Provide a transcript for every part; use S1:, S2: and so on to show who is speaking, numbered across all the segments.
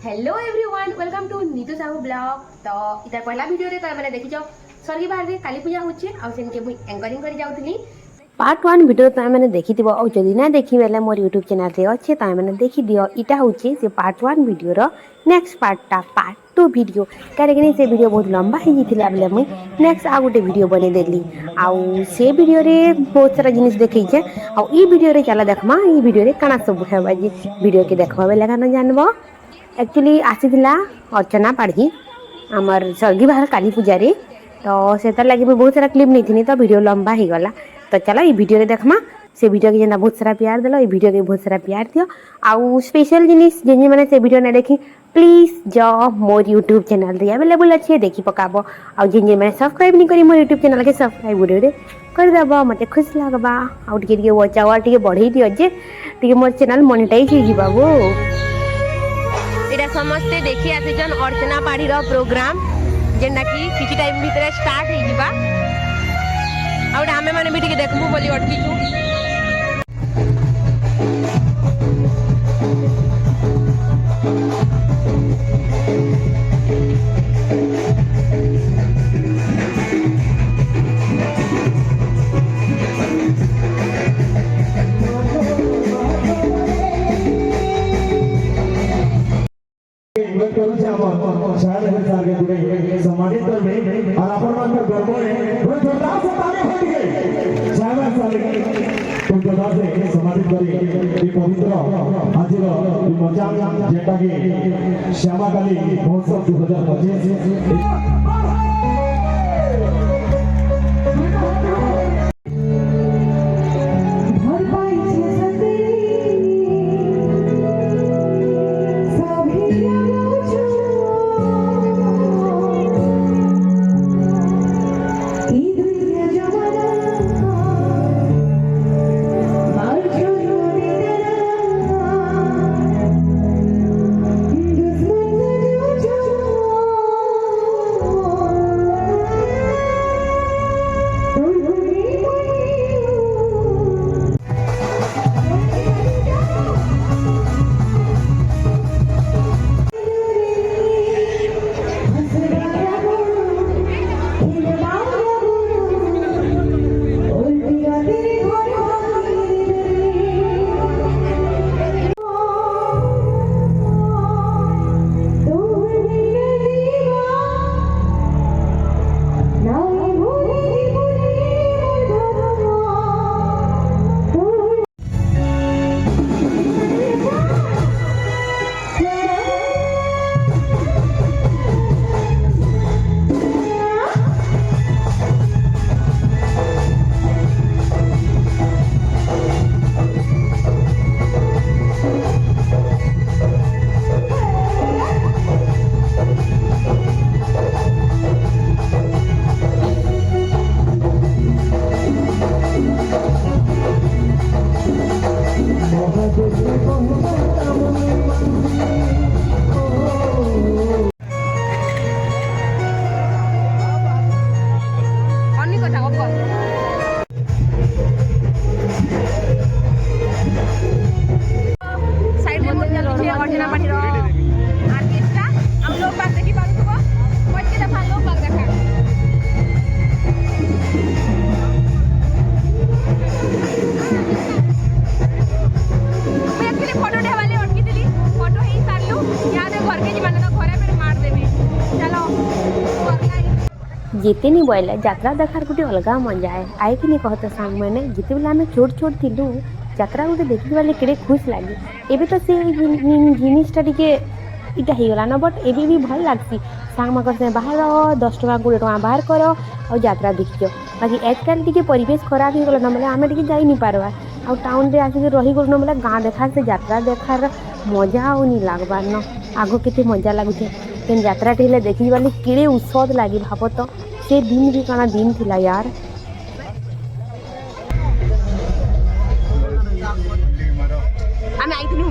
S1: Hello everyone welcome to Neetu Sahu blog. तो इतार पहला वीडियो रे तो मैंने देखी स्वर्गी बाहर रे काली पूजा होची आ सेन के मुई एंकरिंग करी जाउतली। पार्ट 1 वीडियो तो मैंने देखी थिबो और जदी ना देखी बेले मोर YouTube चैनल रे अच्छे तो मैंने देखी दियो। इटा होची से पार्ट 1 वीडियो रो नेक्स्ट पार्ट 2 वीडियो कारे से वीडियो बहुत लंबा ही जिथिला बेले मुई नेक्स्ट आ गोटे वीडियो बने देली आ से वीडियो रे बहुत सारा जिनिस देखै छे आ ई वीडियो रे चला देखमा ई वीडियो रे काना सब हेबा जी वीडियो के देखबा बेले गाना जानबो। एक्चुअली आसीला अर्चना पाढ़ी आमर स्वर्गी बाहर काली पूजा रे तो से लगे मुझे बहुत सारा क्लिप नहीं थी तो वीडियो लंबा ही गला। तो चलो ये वीडियो रे देखमा से वीडियो के जेना बहुत सारा प्यार देलो ये वीडियो के बहुत सारा प्यार दियो आउ स्पेशल जिनिस जिन मैंने से वीडियो ना देखी प्लीज जो मोर यूट्यूब चैनल रे अवेलेबल अच्छे देखी पकाबो आ जिन मैंने सब्सक्राइब नहीं करी मोर यूट्यूब चैनल के सब्सक्राइब वीडियो रे कर देबो मते खुश लागबा आ टिके वॉच आवर टिके बढ़ई दियो जे टिके मोर चैनल मोनेटाइज हो जिबा वो। एटा समस्ते देखि आसेजन अर्चना पाढ़ी रो प्रोग्राम जेना कि किछि टाइम भीतर स्टार्ट हे जिबा और हमें माने भी टिके देखबू बोली अटकी छु।
S2: सम्मानित करबे और अपन मन में गर्व है बड़े जोरदार से ताली हो दिए जय साले तुम जोरदार से सम्मानित करी ये पवित्र आज रो मजा जेटा की श्यामा काली महोत्सव 2025
S1: जिते नहीं बोले यात्रा देखार गोटे अलग मजा है आए कि नहीं कहते सांग मैंने जिते बेले आम छोट छोट थी यात्रा गोटे देखी वाले केड़े खुश लगे एबे तो से जिनिसटा टिके इटा हो गला ना बट एबे भी भल लगसी सांग मकर से बाहर 10 टका 20 टका बाहर कर और यात्रा देखियो बाकी आजकल टिके परिवेश खराब हो गला ना बोले आमे टिके जाई नहीं पारवा आ टाउन रे आसिक रही गल ना बोले गाँ देखा से यात्रा देखार मजा आ नहीं लागबार न आगो केते मजा लगुचे केन यात्रा टेले देखी वाले केड़े उत्सव लगी भाव तो से दिन भी काना दिन थिला यार। आमे आइथिलु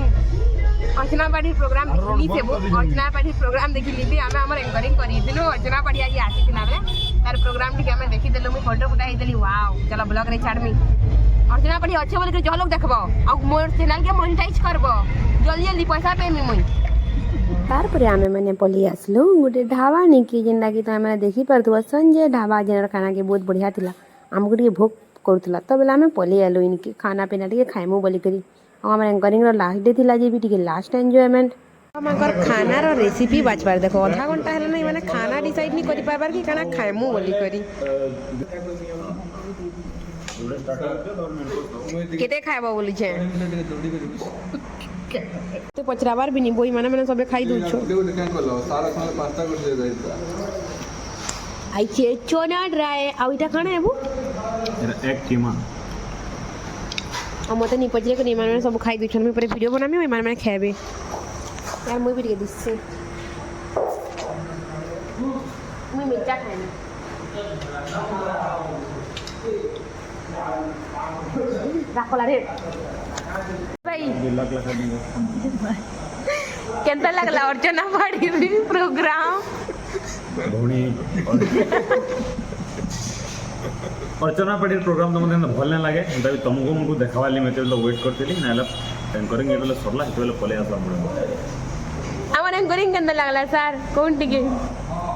S1: अर्चना पाढ़ी प्रोग्राम देखली से अर्चना पाढ़ी प्रोग्राम देखली भी आमे हमर एंकरिंग करिथिलु अर्चना पाढ़ी आज आसीथिला रे तार प्रोग्राम टिके आमे देखि देलु मु फोटो फटा हेतली वाओ चलो ब्लॉग रे छाड़मी अर्चना पाढ़ी अच्छे बोल के जो लोग देखबो आ मोर चैनल के मोनेटाइज करबो जल्दी जल्दी पैसा पेमी मुई तारपर आम मैंने पलि आसलु गोटे ढाबा निकी जेनटा कि तुम मैंने देखिपार संजय ढाबा जेन खाना के बहुत बढ़िया थिला आमको टे भोग करूला तो बेले आम पलि आलु इनके खाना पीना टे खाइमु बोलिकी आम एंकरिंग लास्ट डे थिला जे भी टे लास्ट एंजॉयमेंट आमर खानार रेसिपी बाजबार देखो अधा घंटा है ना मैंने खाना डिसाइड नहीं कर पार कि खाना खाइमु बोलिकी केते खाइबा बोली छे तो पचराबार भी नहीं बोई माने मैंने सबे खाई दू छो आई छे चोना ड्राई आ इटा खाना है वो
S3: एक कीमा
S1: आ मते नहीं पचरे के नहीं माने सब खाई दू छो मैं पूरे वीडियो बनामी ओई माने मैंने खाबे यार मुई भी टिके दिससे मुई मिर्चा खाइना राखला रे भाई केंता लागला अर्चना पाड़ी प्रोग्राम
S3: भौणी अर्चना पाड़ी प्रोग्राम तो मते भल नहीं लगे एंता भी तुमको मुझको देखावा ली मते वेट करथली नाला एंकरिंग एबले सरला हेतले पले आसला पड़े
S1: हमर एंकरिंग केंता लागला सर कोन टिके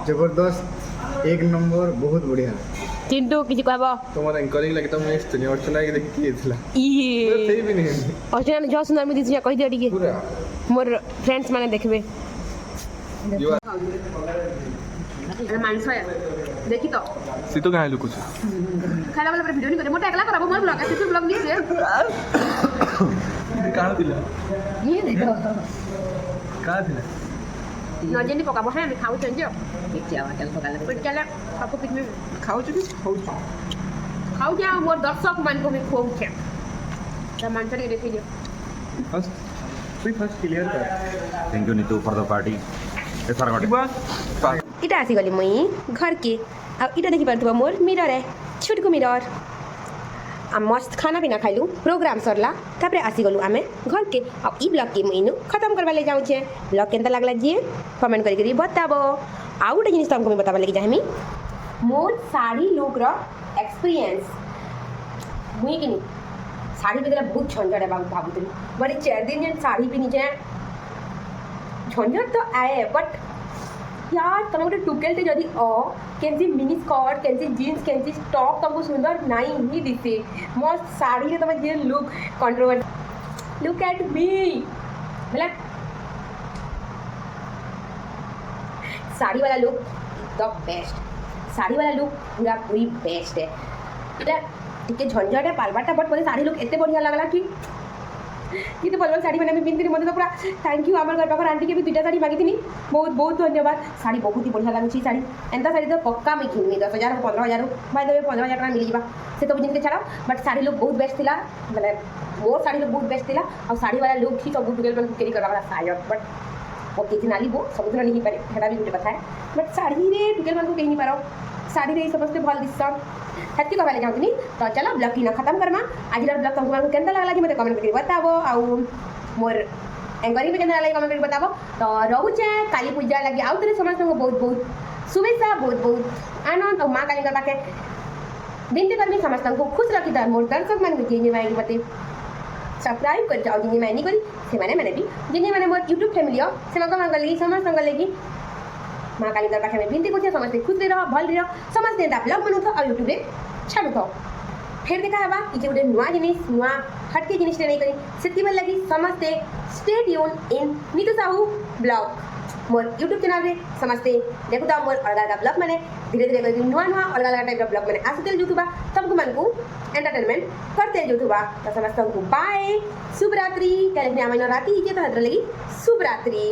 S4: जबरदस्त एक नंबर बहुत बढ़िया
S1: चिंटू किसी कहबो
S4: तुम्हारा एंकरिंग लगे तो मैं सुनी अर्चना के देख के थला
S1: ई
S4: सही भी नहीं
S1: अर्चना ने जो सुंदर में दिसिया कहि दे टिके
S4: पूरा
S1: मोर फ्रेंड्स माने देखबे
S4: युवा
S1: अरे मानसो देखी तो
S4: सीतो कहां कुछ
S1: खाला वाला वीडियो नहीं करे मोटा एकला करबो मोर ब्लॉग है ब्लॉग नहीं रे
S4: कहां दिला
S1: ये देखो
S4: कहां दिला
S1: नजनी पकाबो है मैं खाऊ चंजो देखिया वाटल पकाला बट चला आपको पिक में
S4: खाओ चुकी
S1: खाऊ क्या मोर दर्शक मान को मैं खोम छे त मानसो के देखि लियो
S4: फर्स्ट क्लियर कर
S3: thank you Neetu for the party ए सारा गटे
S1: इटा आसी गली मुई घर के आ इटा देखि पारतबा मोर मिरर है छुटको मिरर आ मस्त खाना पीना खाइलु प्रोग्राम सरला तापरे आसी गलु आमे घर के अब ई ब्लॉग के मुइनु खत्म करबा ले जाउ छे ब्लॉग केनता लागला जे कमेंट करी बताबो आ गोटे जिनिस तुमको मैं बताबा लगी चाहमी मोर साड़ी लुक रो एक्सपीरियंस मुई किनी साड़ी पिदला बहुत झंझट है भाबुतली बड़े 4 दिन जन साड़ी पिनी छे झंझट तो आए बट यार तुम गोटे टुकेलटे जदि केनसी मिनी स्कर्ट केनसी जीन्स केनसी टॉप तुमको सुंदर नहीं ही दिसे मस्त साड़ी रे तुम जे look controversy look at me मतलब साड़ी वाला लुक द बेस्ट साड़ी वाला लुक पूरा पूरी बेस्ट है इटा टिके झंझट है पालबाटा बट बोले साड़ी लुक एते बढ़िया लगला कि ये तो बलबल साड़ी मैंने पिंधि मत तो पूरा थैंक यू आम घर पाखर आंटी के भी 2टा साड़ी मागी बहुत बहुत धन्यवाद साड़ी बहुत ही बढ़िया लगी साड़ी एंता साड़ी तो पक्का मैं किनमी 10,000 15,000 भाई देवे 15,000 टका मिल जावा से तो जिनके छाड़ा बट साड़ी लुक बहुत बेस्ट थिला माने मोर साड़ी लुक बहुत बेस्ट थिला और साड़ी वाला लुक ही सब टुकेल पर कैरी करवा वाला शायद बट वो कितना ली वो सब नहीं पारे हेडा भी गुटे बताए बट साड़ी रे टुकेल पर कहीं नहीं पारो साड़ी रे समझते भल दिसन हेती कहबा ले जाउतनी तो चलो ब्लॉग की ना खत्म करमा आज ब्लॉग तुमको केनता लागला कि मते कमेंट करके बताबो आ मोर एंकरिंग पे केनता लागला कमेंट करके बताबो तो रहूचे काली पूजा लगी आउ तरे समस्त को बहुत बहुत शुभेच्छा बहुत बहुत आनंद और मां काली का पाके बिनती करमी समस्त को खुश रखी दर मोर दर्शक मन को जेने माई मते सब्सक्राइब कर जाओ जिने माई नहीं करी से माने भी जिने माने मोर YouTube फैमिली हो से मगा मंगली समस्त संगलेगी मां काली दर पाखे में बिनती को समस्त खुश रहो भल रहो समस्त दा ब्लॉग बनउ तो YouTube रे छाड़ू तो फिर देखा है कि गोटे नुआ जिनिस नुआ हटके जिनिस नहीं करी सेति बेल लगी समस्ते stay tune in Neetu Sahu blog more YouTube channel रे समस्ते देखो तो मोर अलग अलग ब्लॉग माने धीरे धीरे कर नुआ नुआ अलग अलग टाइप ब्लॉग माने आसतेल यूट्यूबा तुमको मन को एंटरटेनमेंट करते यूट्यूबा तो समस्त को बाय शुभ रात्रि कल ने आमनो राती जे तो हदर लगी शुभ रात्रि।